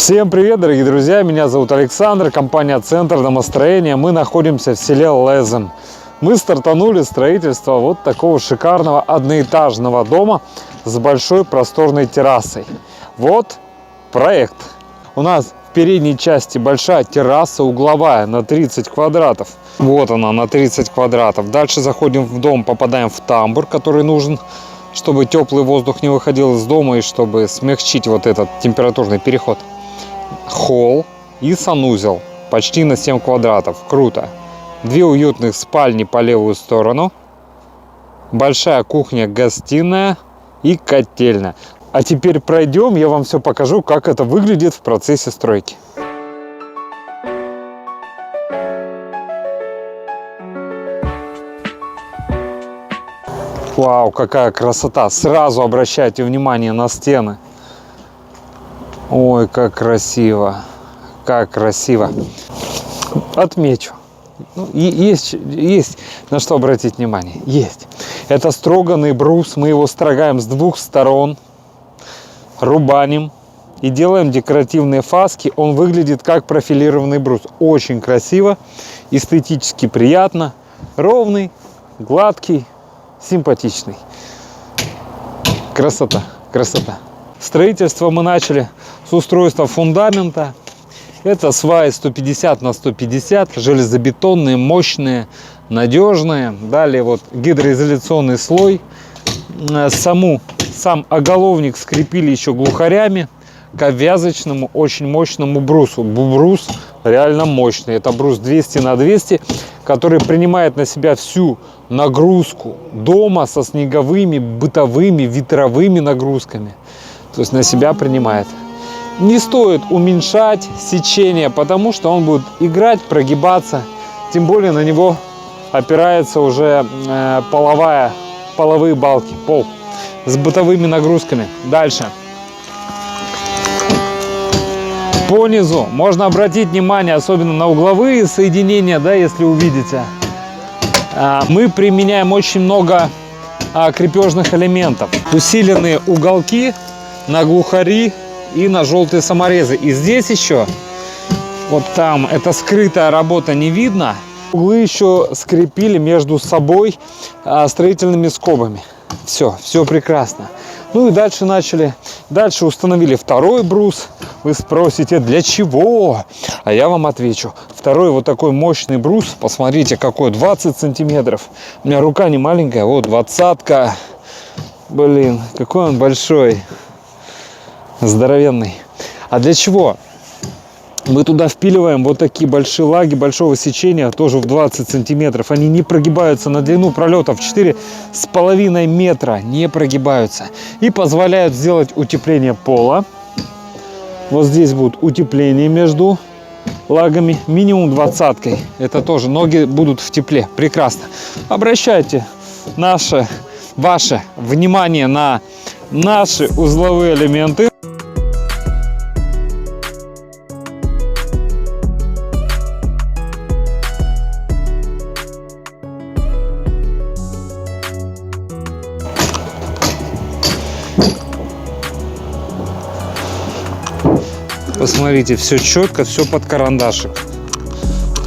Всем привет, дорогие друзья! Меня зовут Александр, компания «Центр домостроения». Мы находимся в селе Лезем. Мы стартанули строительство вот такого шикарного одноэтажного дома с большой просторной террасой. Вот проект. У нас в передней части большая терраса угловая на 30 квадратов. Вот она на 30 квадратов. Дальше заходим в дом, попадаем в тамбур, который нужен, чтобы теплый воздух не выходил из дома и чтобы смягчить вот этот температурный переход. Холл и санузел почти на 7 квадратов. Круто. Две уютных спальни по левую сторону. Большая кухня-гостиная и котельная. А теперь пройдем, я вам все покажу, как это выглядит в процессе стройки. Вау, какая красота! Сразу обращайте внимание на стены. Ой, как красиво, как красиво. Отмечу. Есть на что обратить внимание. Есть. Это строганный брус. Мы его строгаем с двух сторон. Рубаним. И делаем декоративные фаски. Он выглядит как профилированный брус. Очень красиво. Эстетически приятно. Ровный, гладкий, симпатичный. Красота, красота. Строительство мы начали с устройства фундамента. Это сваи 150 на 150, железобетонные, мощные, надежные. Далее вот гидроизоляционный слой. Сам оголовник скрепили еще глухарями к обвязочному очень мощному брусу. Брус реально мощный. Это брус 200 на 200, который принимает на себя всю нагрузку дома со снеговыми, бытовыми, ветровыми нагрузками. То есть на себя принимает. Не стоит уменьшать сечение, потому что он будет играть, прогибаться. Тем более на него опирается уже половые балки, пол с бытовыми нагрузками. Дальше. По низу можно обратить внимание, особенно на угловые соединения, да, если увидите. Мы применяем очень много крепежных элементов. Усиленные уголки на глухари и на желтые саморезы. И здесь еще, вот там, это скрытая работа, не видно. Углы еще скрепили между собой строительными скобами. Все прекрасно. Ну и дальше установили второй брус. Вы спросите, для чего? А я вам отвечу. Второй вот такой мощный брус. Посмотрите, какой, 20 сантиметров. У меня рука не маленькая, вот 20-ка. Блин, какой он большой. Здоровенный. А для чего? Мы туда впиливаем вот такие большие лаги большого сечения, тоже в 20 сантиметров. Они не прогибаются на длину пролетов 4,5 метра. Не прогибаются. И позволяют сделать утепление пола. Вот здесь будет утепление между лагами. Минимум 20-кой. Это тоже ноги будут в тепле. Прекрасно. Обращайте ваше внимание на наши узловые элементы. Посмотрите, все четко, все под карандашик.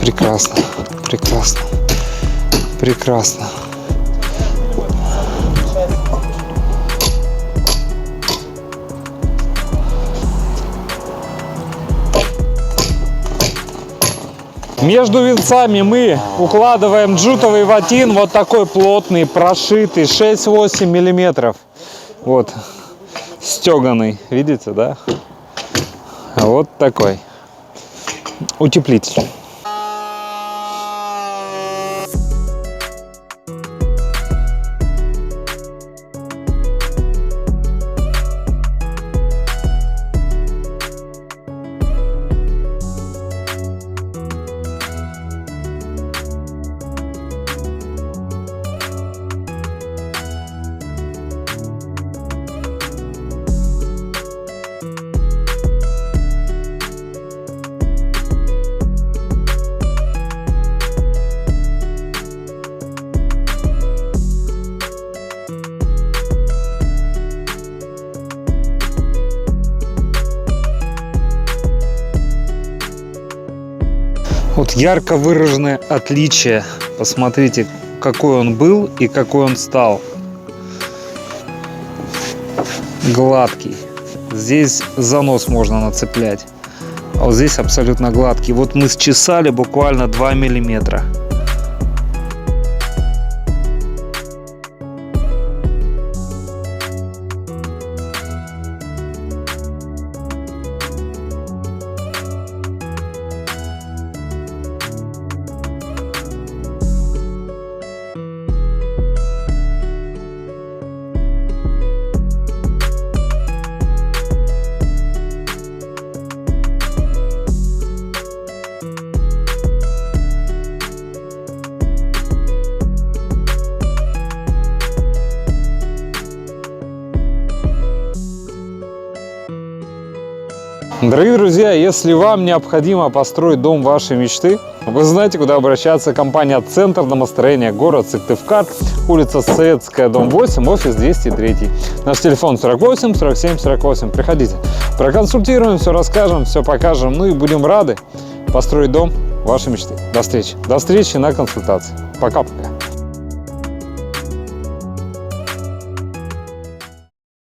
Прекрасно, прекрасно, прекрасно. Между венцами мы укладываем джутовый ватин, вот такой плотный, прошитый, 6-8 миллиметров. Вот, стеганый, видите, да? Вот такой утеплитель. Вот ярко выраженное отличие. Посмотрите, какой он был и какой он стал. Гладкий. Здесь занос можно нацеплять. А вот здесь абсолютно гладкий. Вот мы счесали буквально 2 миллиметра. Дорогие друзья, если вам необходимо построить дом вашей мечты, вы знаете, куда обращаться. Компания «Центр домостроения», город Сыктывкар, улица Советская, дом 8, офис 203. Наш телефон 48 47 48. Приходите, проконсультируем, все расскажем, все покажем. Ну и будем рады построить дом вашей мечты. До встречи. До встречи на консультации. Пока-пока.